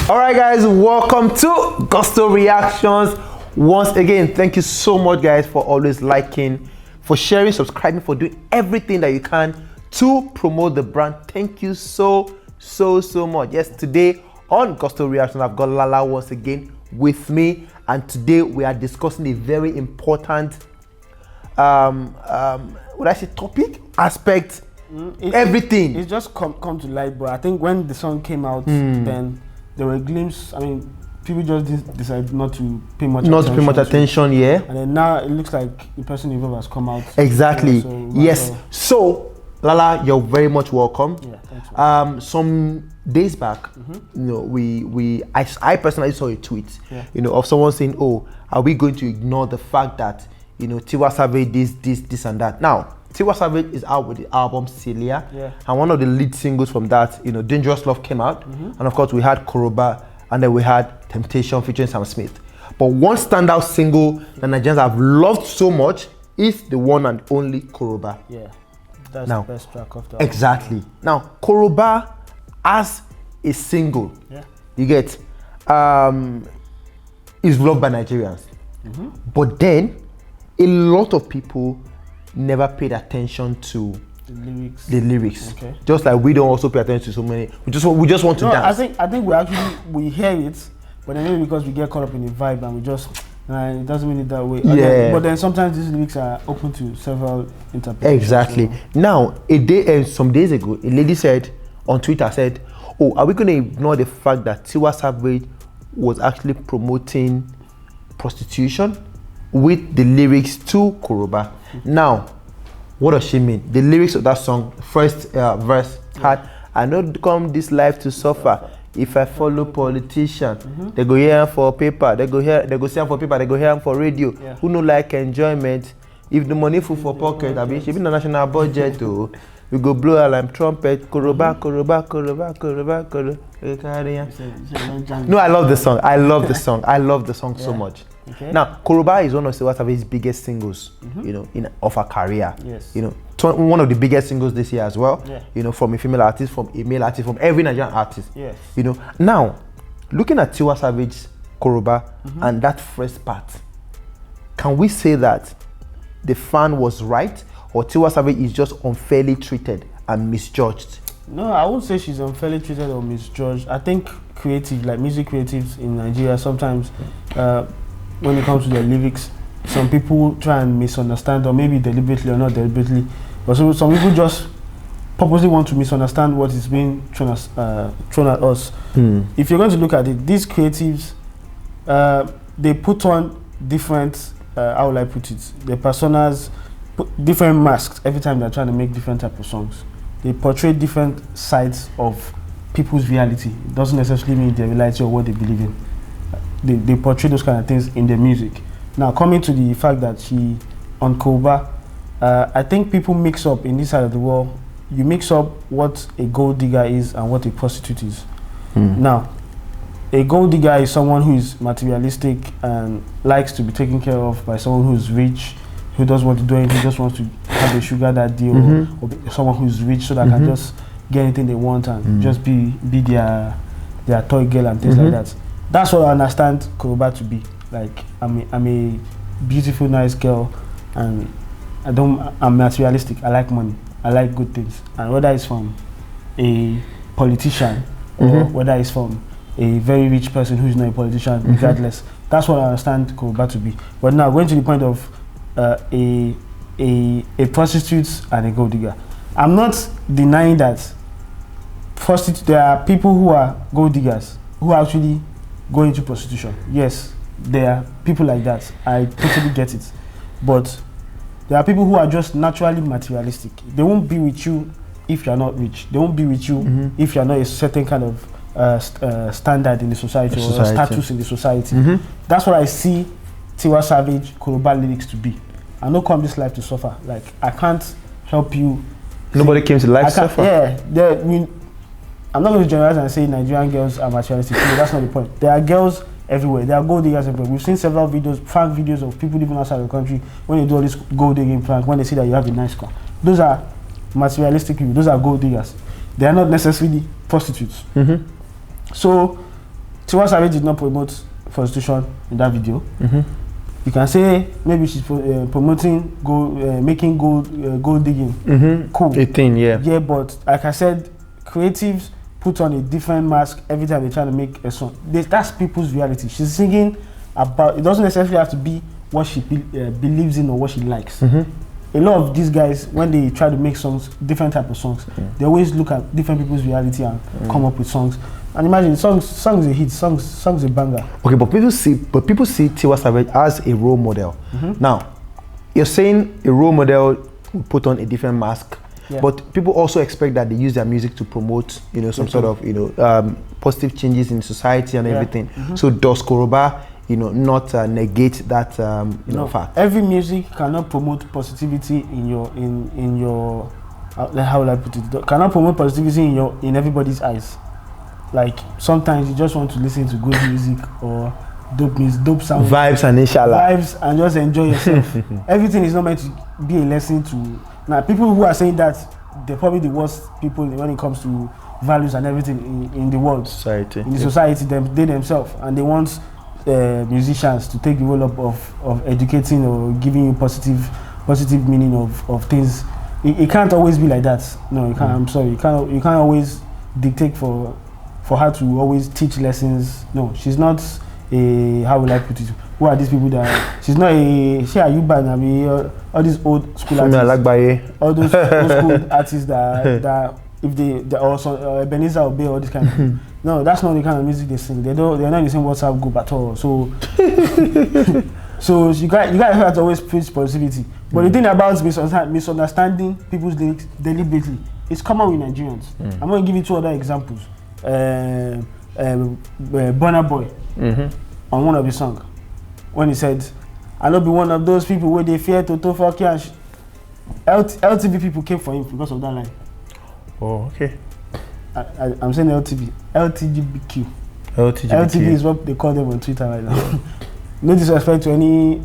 All right, guys, welcome to Gusto Reactions. Once again, thank you so much, guys, for always liking, for sharing, subscribing, for doing everything that you can to promote the brand. Thank you so much. Yes, today on Gusto Reactions, I've got Lala once again with me, and today we are discussing a very important what I say, topic, aspect, everything. It's just come to light, but I think when the song came out, then there were glimpses. I mean, people just decided not to pay much attention. Yeah. And then now it looks like the person involved has come out. Exactly. So yes. So Lala, you're very much welcome. Yeah, thanks. Some days back, you know, I personally saw a tweet, you know, of someone saying, "Oh, are we going to ignore the fact that, you know, Tiwa Savage this and that?" Now, Tiwa Savage is out with the album Celia, and one of the lead singles from that, you know, Dangerous Love came out, and of course we had Koroba, and then we had Temptation featuring Sam Smith. But one standout single that Nigerians have loved so much is the one and only Koroba. Yeah, that's the best track of the album. Exactly. Now, Koroba as a single, you get, is loved by Nigerians, but then a lot of people never paid attention to the lyrics. Okay. Just like we don't also pay attention to so many. We just want to dance. I think we hear it, but then maybe because we get caught up in the vibe and we just it doesn't mean it that way. Yeah. But then sometimes these lyrics are open to several interpretations. Exactly. So. Now, some days ago, a lady said on Twitter, said, "Oh, are we going to ignore the fact that Tiwa Savage was actually promoting prostitution with the lyrics to Koroba?" Now, what does she mean? The lyrics of that song, first verse had, "I know come this life to suffer. If I follow politician, they go here for paper, they go see for paper, they go here for radio. Who no like enjoyment? If the money full for pocket, I be she be the national budget too. We go blow alarm trumpet, Koroba, Koroba, Koroba, Koroba, Koroba." No, I love the song. I love the song. I love the song so much. Okay. Now, Koroba is one of Tiwa Savage's biggest singles, you know, of her career. Yes. You know, one of the biggest singles this year as well. Yeah. You know, from a female artist, from a male artist, from every Nigerian artist. Yes. You know, now, looking at Tiwa Savage's Koroba and that first part, can we say that the fan was right, or Tiwa Savage is just unfairly treated and misjudged? No, I won't say she's unfairly treated or misjudged. I think music creatives in Nigeria, sometimes when it comes to their lyrics, some people try and misunderstand, or maybe deliberately or not deliberately, but some people just purposely want to misunderstand what is being thrown at us. If you're going to look at it, these creatives, they put on different, how will I put it, their personas, put different masks every time they're trying to make different type of songs. They portray different sides of people's reality. It doesn't necessarily mean their reality or what they believe in. They portray those kind of things in their music. Now, coming to the fact that she, on Koroba, I think people mix up in this side of the world. You mix up what a gold digger is and what a prostitute is. Now, a gold digger is someone who is materialistic and likes to be taken care of by someone who is rich, who doesn't want to do anything, just wants to have a sugar daddy or someone who's rich so that can just get anything they want and just be their toy girl and things like that. That's what I understand Koroba to be. Like, I'm a beautiful, nice girl, and I'm materialistic. I like money. I like good things. And whether it's from a politician or whether it's from a very rich person who's not a politician, regardless, that's what I understand Koroba to be. But now, going to the point of a prostitute and a gold digger, I'm not denying that there are people who are gold diggers who actually go into prostitution. Yes, there are people like that. I totally get it. But there are people who are just naturally materialistic. They won't be with you if you're not rich. They won't be with you if you're not a certain kind of standard in the society or status in the society. That's what I see Tiwa Savage Koroba lyrics to be. I know come this life to suffer. Like, I can't help you. Nobody came to life to suffer. Yeah, I'm not going to generalize and say Nigerian girls are materialistic. No, that's not the point. There are girls everywhere. There are gold diggers everywhere. We've seen several videos, prank videos of people living outside the country when they do all this gold digging prank, when they see that you have a nice car. Those are materialistic people. Those are gold diggers. They are not necessarily prostitutes. So Tiwa Savage did not promote prostitution in that video. Mm-hmm. You can say maybe she's promoting making gold digging. Mm-hmm. Cool. 18, yeah. Yeah, but like I said, creatives put on a different mask every time they try to make a song. That's people's reality. She's singing about. It doesn't necessarily have to be what she believes in or what she likes. Mm-hmm. A lot of these guys, when they try to make songs, different type of songs, they always look at different people's reality and come up with songs. And imagine songs a hit, songs a banger. Okay, but people see Tiwa Savage as a role model. Mm-hmm. Now, you're saying a role model will put on a different mask, but people also expect that they use their music to promote, some sort of, positive changes in society and everything. Mm-hmm. So does Koroba, not negate that, fact? Every music cannot promote positivity in your how will I put it? Cannot promote positivity in everybody's eyes. Like sometimes you just want to listen to good music or dope sound, vibes and inshallah, vibes and just enjoy yourself. Everything is not meant to be a lesson to. Now people who are saying that, they're probably the worst people when it comes to values and everything in the world, society, in the society, they themselves, and they want musicians to take the role of educating or giving you positive meaning of things. It can't always be like that. No, you can't. I'm sorry. You can't always dictate for her to always teach lessons. No, she's not a, how will I put it? Who are these people that she's not a? She are you band? I mean, all these old school artists, all those old school artists that if they also Ebenezer Obey, all this kind of thing. No, that's not the kind of music they sing. They're not the same WhatsApp group at all. So, so you guys have to always preach positivity. But the thing about misunderstanding people's lyrics deliberately, it's common with Nigerians. I'm going to give you 2 other examples. Burna Boy, on one of his songs, when he said, "I'll not be one of those people where they fear to fuck cash." LTV people came for him because of that line. Oh, okay. I'm saying LGBTQ. LTV is what they call them on Twitter right now. No disrespect to any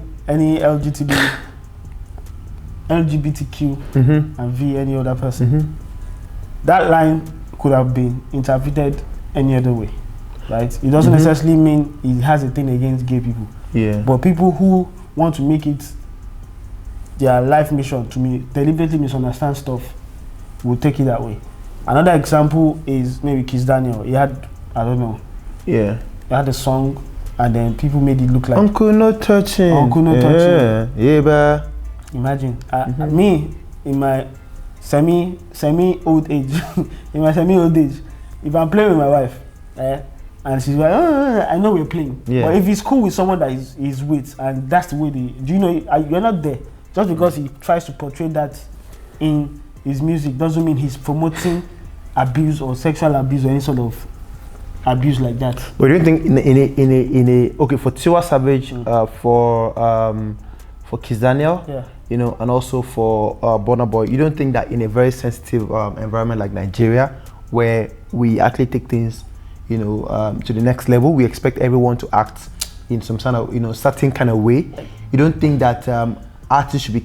LGBTQ and any other person. That line could have been interpreted any other way, right? It doesn't necessarily mean it has a thing against gay people. Yeah. But people who want to make it their life mission to deliberately misunderstand stuff will take it that way. Another example is maybe Kiss Daniel. He had, I don't know. Yeah. He had a song, and then people made it look like Uncle No Touching. Uncle No Touching. Yeah. Imagine me in my semi old age. In my semi old age, if I'm playing with my wife, and she's like, I know we're playing. Yeah. But if he's cool with someone that is with, and that's the way you're not there. Just because he tries to portray that in his music doesn't mean he's promoting abuse or sexual abuse or any sort of abuse like that. But do you think in a okay, for Tiwa Savage, for Kiss Daniel, and also for Burna Boy, you don't think that in a very sensitive environment like Nigeria, where we actually take things to the next level, we expect everyone to act in some kind of certain kind of way, you don't think that artists should be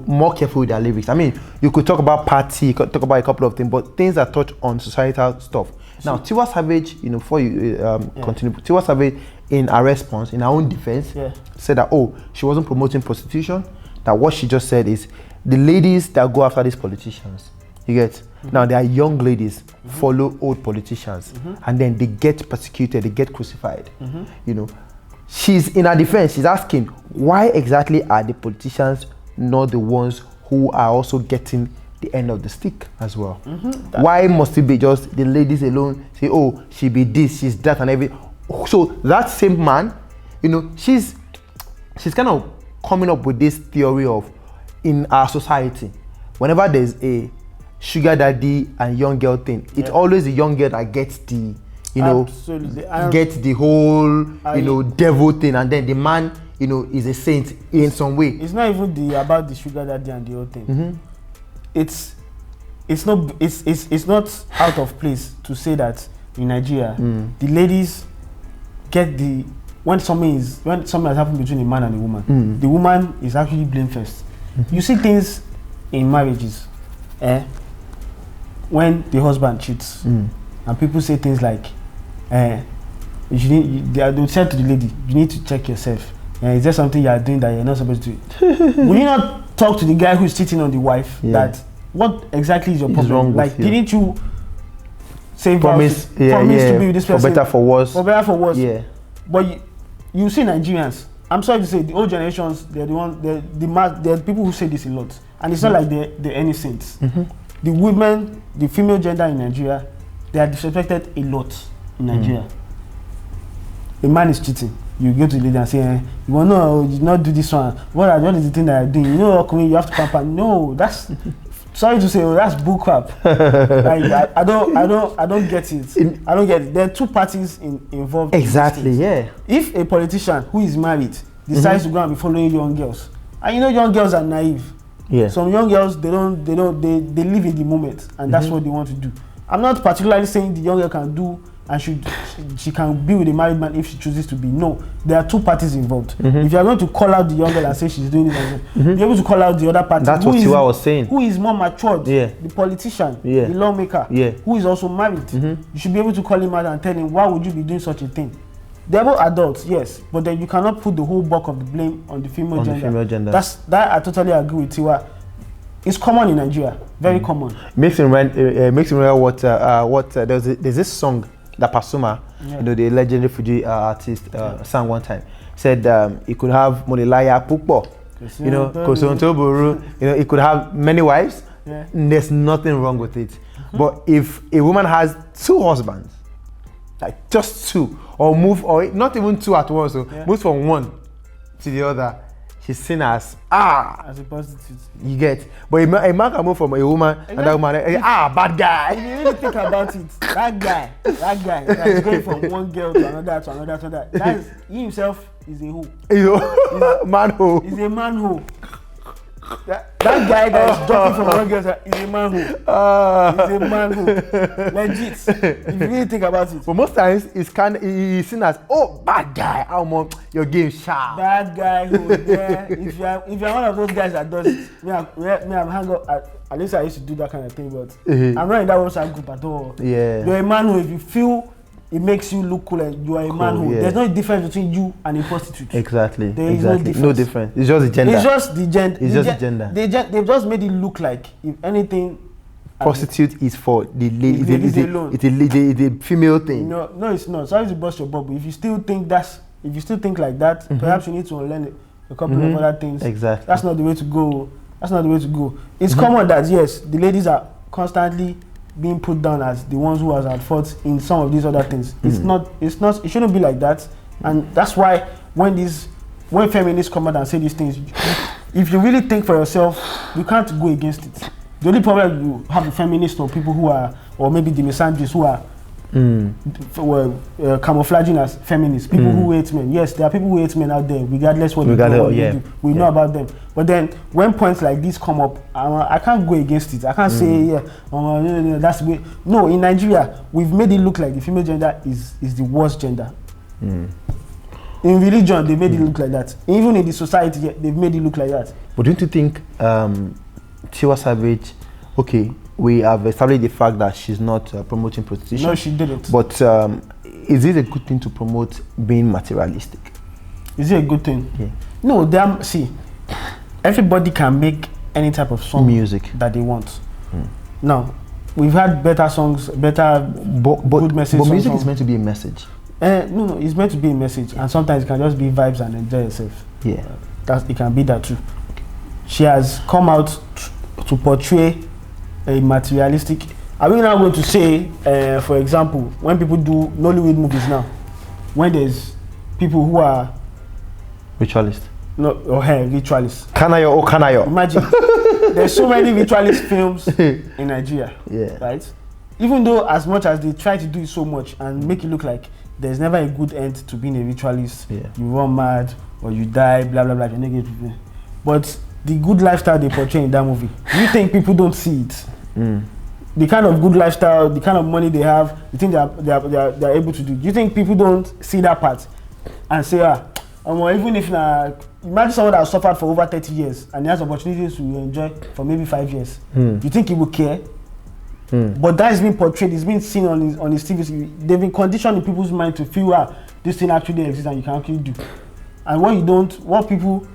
more careful with their lyrics? I mean, you could talk about party, you could talk about a couple of things, but things that touch on societal stuff. Now, Tiwa Savage, before you continue, Tiwa Savage, in her response, in her own defense, said that, she wasn't promoting prostitution, that what she just said is, the ladies that go after these politicians, you get? Now, they are young ladies, follow old politicians, and then they get persecuted, they get crucified, She's in her defense, she's asking, why exactly are the politicians not the ones who are also getting the end of the stick as well? Why must it be just the ladies alone say, she be this, she's that, and everything? So that same man, she's kind of coming up with this theory of, in our society, whenever there's a sugar daddy and young girl thing, it's always the young girl that gets the get the whole devil thing, and then the man is a saint in some way. It's not even about the sugar daddy and the whole thing. It's not out of place to say that in Nigeria the ladies get when something has happened between a man and a woman, the woman is actually blamed first. You see things in marriages when the husband cheats, and people say things like, They'll say to the lady, you need to check yourself. Is there something you are doing that you're not supposed to do? Will you not talk to the guy who's cheating on the wife? That what exactly is your problem? Like, didn't you say promise to be with this person? For better, for worse. For better, for worse. Yeah. But you see Nigerians, I'm sorry to say, the old generations, they're the people who say this a lot. And it's not like they're any saints. The women, the female gender in Nigeria, they are disrespected a lot in Nigeria. A man is cheating. You go to the lady and say, you want to not do this one. What is the thing that I'm doing? You know, you have to pamper. No, that's sorry to say, that's bullcrap. Like, I don't get it. I don't get it. There are two parties involved. Exactly. Yeah. If a politician who is married decides to go and be following young girls, and you know, young girls are naive. Yeah. Some young girls, they live in the moment, and that's what they want to do. I'm not particularly saying the young girl can do and she can be with a married man if she chooses to be. No, there are two parties involved. If you are going to call out the young girl and say she's doing it, you're able to call out the other party. That's what Tiwa was saying. Who is more matured? The politician, the lawmaker, who is also married. You should be able to call him out and tell him, why would you be doing such a thing? They're both adults, yes, but then you cannot put the whole bulk of the blame on the female gender. That I totally agree with Tiwa. It's common in Nigeria, very common. Makes me remember what there's this song that Pasuma, you know, the legendary Fuji artist, sang one time. Said he could have Monilaya Pukpo, you know, Kosontoburu, you know, he could have many wives. There's nothing wrong with it. But if a woman has two husbands, like just two, or not even two at once, so moves from one to the other, she's seen as as a prostitute. You get, but a man can move from a woman and that woman, bad guy. If you really think about it, that guy that's going from one girl to another, he himself is a hoe. Man-hoe. He's a man-hoe. That guy that is jumping from one girl is a man-hoe. He's a man-hoe. Legit. If you really think about it. But most times he's seen as bad guy. Your game sharp. Bad guy who if you're one of those guys that does it, I'm hang up at least I used to do that kind of thing, but I'm not in that WhatsApp group at all. Yeah. You're a man who, if you feel it makes you look cool and you are a man who there's no difference between you and a prostitute. Exactly. There is no difference. No difference. It's just the gender. It's just the gender. It's just the gender. They've just made it look like, if anything, prostitute is for the lady. It's a female thing. No, it's not. Sorry to bust your bubble. If you still think like that, perhaps you need to unlearn a couple of other things. Exactly. That's not the way to go. It's common that yes, the ladies are constantly being put down as the ones who are at fault in some of these other things. It shouldn't be like that. And that's why when feminists come out and say these things, if you really think for yourself, you can't go against it. The only problem you have the feminists or people who are, or maybe the misogynists who are camouflaging as feminists, people who hate men. Yes, there are people who hate men out there, regardless what they do. We know about them. But then when points like this come up, I can't go against it. I can't say that's the way. No, in Nigeria, we've made it look like the female gender is the worst gender. In religion, they made it look like that. Even in the society, they've made it look like that. But don't you think Tiwa Savage, okay, we have established the fact that she's not promoting prostitution. No, she didn't. But is it a good thing to promote being materialistic? Is it a good thing? Yeah. No, see, everybody can make any type of song music that they want. Now, we've had better songs, good message. But music is meant to be a message. No, it's meant to be a message, and sometimes it can just be vibes and enjoy yourself. Yeah, it can be that too. She has come out to portray a materialistic. Are we now going to say, for example, when people do Nollywood movies now, when there's people who are ritualist, ritualists. Kanayo. Imagine there's so many ritualist films in Nigeria, right? Even though as much as they try to do it so much and make it look like there's never a good end to being a ritualist, you run mad or you die, blah blah blah, you're negative. But the good lifestyle they portray in that movie, do you think people don't see it? The kind of good lifestyle, the kind of money they have, you think they are able to do? Do you think people don't see that part and say, even if imagine someone that has suffered for over 30 years and he has opportunities to enjoy for maybe 5 years, do you think he will care? But that is being portrayed, it's being seen on his TV. They've been conditioned in people's mind to feel this thing actually exists and you can actually do. And what people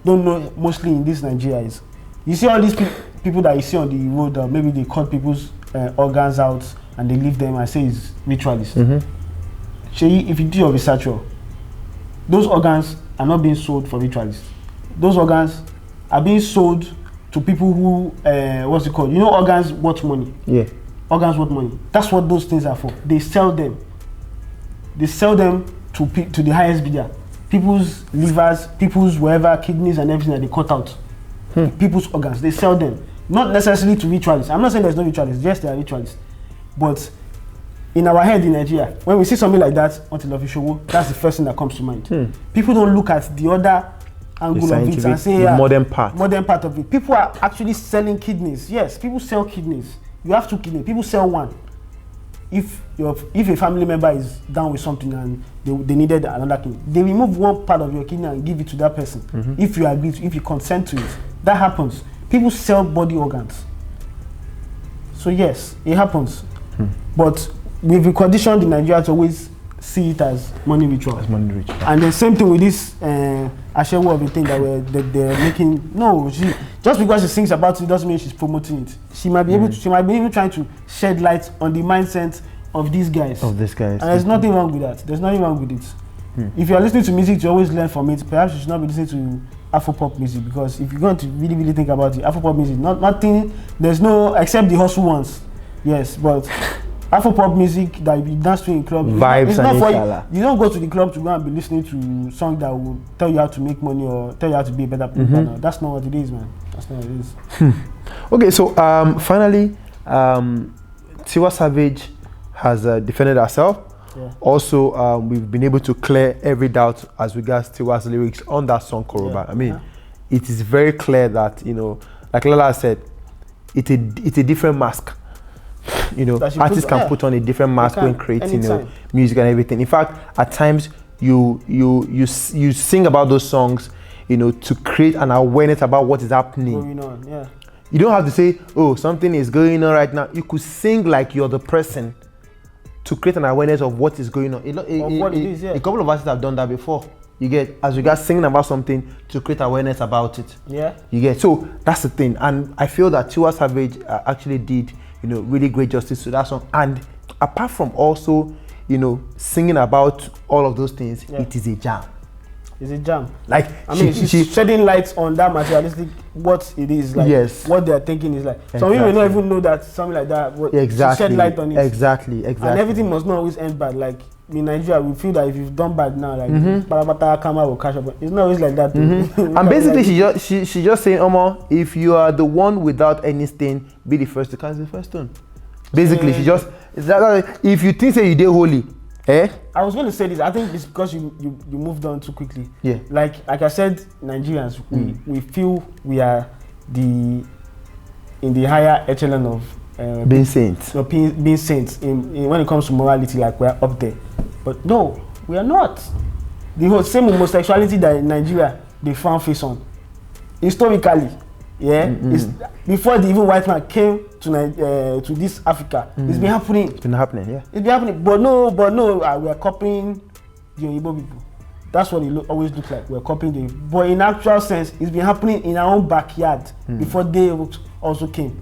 don't know mostly in this Nigeria is, you see all these people that you see on the road, maybe they cut people's organs out and they leave them and say it's ritualist. If you do your research, those organs are not being sold for ritualists. Those organs are being sold to people who, what's it called? You know, organs worth money. Yeah. Organs worth money. That's what those things are for. They sell them. They sell them to the highest bidder. People's livers, people's whatever, kidneys and everything that they cut out. People's organs, they sell them. Not necessarily to ritualists. I'm not saying there's no ritualists, yes, there are ritualists. But in our head in Nigeria, when we see something like that, until of show, that's the first thing that comes to mind. People don't look at the other angle of it and say, modern part of it. People are actually selling kidneys. Yes, people sell kidneys. You have 2 kidneys, people sell 1. If a family member is down with something and they needed another kidney, they remove 1 part of your kidney and give it to that person. If you agree, if you consent to it, that happens. People sell body organs. So yes, it happens. But we've been conditioned in Nigeria to always see it as money ritual. And the same thing with this Ashewo of a thing that they're making. No, just because she sings about it doesn't mean she's promoting it. She might be able to. She might be even trying to shed light on the mindset of these guys. And there's nothing wrong with that. There's nothing wrong with it. If you're listening to music, you always learn from it. Perhaps you should not be listening to Afro-pop music, because if you're going to really, really think about it, Afro-pop music, nothing. There's no, except the hustle ones. Yes, but Afro-pop music that you dance to in club, vibes, it's not for you. You don't go to the club to go and be listening to songs that will tell you how to make money or tell you how to be a better person. That's not what it is, man. That's not what it is. Okay, so finally, Tiwa Savage has defended herself. Yeah. Also, we've been able to clear every doubt as regards Tiwa's lyrics on that song Koroba. I mean, it is very clear that, you know, like Lala said, it's a different mask. You know, artists can put on a different mask when creating music and everything. In fact, at times you sing about those songs, you know, to create an awareness about what is happening. Going on, yeah. You don't have to say, oh, something is going on right now. You could sing like you're the person to create an awareness of what is going on. A couple of artists have done that before. You get, as regards singing about something to create awareness about it. Yeah. You get, so that's the thing. And I feel that Tiwa Savage actually did, you know, really great justice to that song. And apart from also, you know, singing about all of those things, it is a jam. It's a jam. Like, I mean, she's shedding light on that materialistic, what it is like. Yes. What they're thinking is like. Some people may not even know that something like that. Exactly. She shed light on it. Exactly. And everything must not always end bad. Like in Nigeria, we feel that if you've done bad now, like Barabata Kama will catch up. It's not always like that. And basically, like, she just saying, Omo, if you are the one without any stain, be the first to cast the first stone. Basically, she just, it's like, if you think say you did holy. I was going to say this. I think it's because you moved on too quickly. Yeah. Like I said, Nigerians, we feel we are in the higher echelon of being saints. Being saints in when it comes to morality, like we're up there. But no, we are not. The whole same homosexuality that in Nigeria they found face on. Historically, it's before the even white man came to this Africa. It's been happening. It's been happening, yeah. It's been happening, but no, we are copying the Igbo people. That's what it always looks like. We're copying them. But in actual sense, it's been happening in our own backyard before they also came.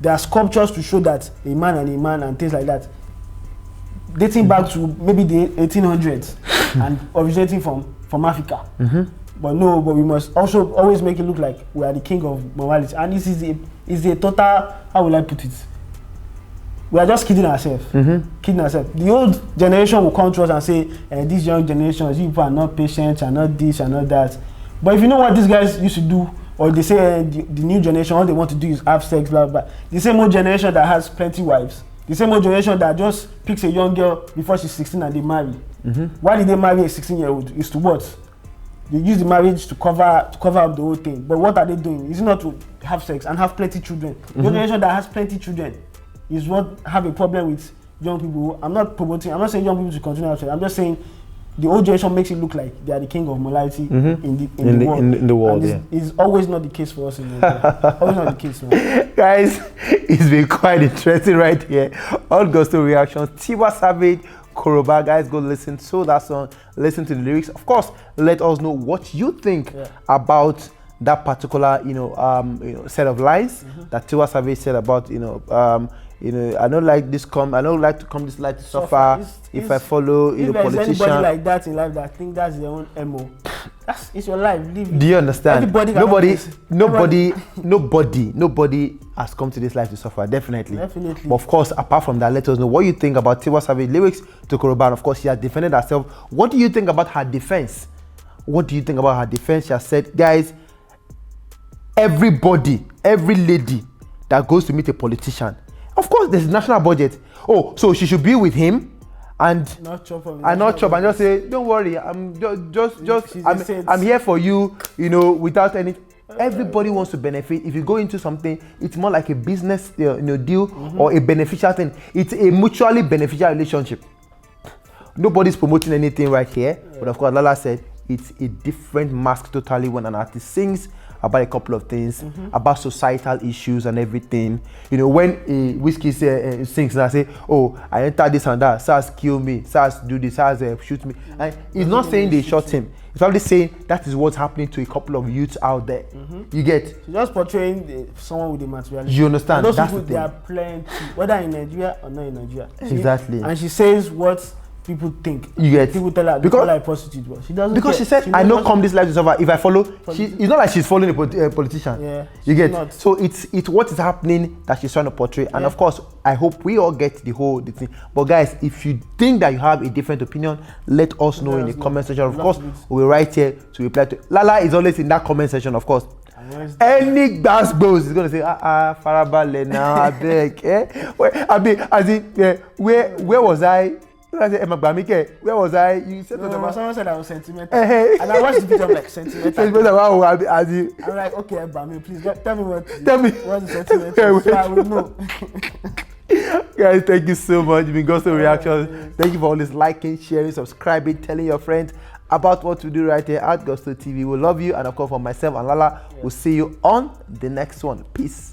There are sculptures to show that a man and things like that, dating back to maybe the 1800s and originating from Africa. But we must also always make it look like we are the king of morality. And this is a total, how will I put it? We are just kidding ourselves. Kidding ourselves. The old generation will come to us and say, this young generation, you people are not patient, are not this, are not that. But if you know what these guys used to do, or they say the new generation, all they want to do is have sex, blah, blah, blah. The same old generation that has plenty wives. The same old generation that just picks a young girl before she's 16 and they marry. Why did they marry a 16-year-old? Is to what? They use the marriage to cover up the whole thing. But what are they doing? Is it not to have sex and have plenty children? The generation that has plenty children is what have a problem with young people. I'm not saying young people should continue to have sex. I'm just saying the old generation makes it look like they are the king of morality in the world. And it's always not the case for us in Nigeria. Always not the case, man. Guys, it's been quite interesting right here. All gospel reactions. Tiwa Savage, Koroba. Guys, go listen to that song. Listen to the lyrics. Of course, let us know what you think about that particular, set of lines that Tiwa Savage said about, I don't like this I don't like to come this light to suffer. If I follow politician. If anybody like that in life that think that's their own MO, it's your life. Live it. Do you understand? Nobody has come to this life to suffer. Definitely. But of course, apart from that, let us know what you think about Tiwa Savage lyrics to Koroba. And of course, she has defended herself. What do you think about her defense? What do you think about her defense? She has said, guys, everybody, every lady that goes to meet a politician, of course, there's a national budget. Oh, so she should be with him and not chop and just say, don't worry, I'm I'm here for you, without any. Everybody wants to benefit. If you go into something, it's more like a business deal or a beneficial thing. It's a mutually beneficial relationship. Nobody's promoting anything right here, but of course, Lala said it's a different mask totally when an artist sings about a couple of things, about societal issues and everything. When a whiskey sings and I say, oh, I enter this and that, SARS kill me, SARS do this, SARS shoot me. And he's not saying they shot him. He's probably saying that is what's happening to a couple of youths out there. You get? She's just portraying someone with a materialistic. You understand? And those that's people, the they are plenty, whether in Nigeria or not in Nigeria. Exactly. And she says what people think. You get? People tell her, because like prostitute, but she doesn't. Because care. she said, I know come this life to suffer. If I follow, it's not like she's following a politician. Yeah. You get? Not. So it's what is happening that she's trying to portray. And of course, I hope we all get the thing. But guys, if you think that you have a different opinion, let us know in the comment section. Of course, we'll be right here to reply to. Lala is always in that comment section, of course. Any gas bros is gonna say, farabale now, I beg. Where was I? Where was I? You said someone said I was sentimental. And I watched the video, I'm like, sentimental. I'm like, okay, Bami, please tell me what's the sentimental. So I will know. Guys, thank you so much. You've been Gospel Reactions. Thank you for always liking, sharing, subscribing, telling your friends about what we do right here at Gospel TV. We love you, and of course, for myself and Lala, we'll see you on the next one. Peace.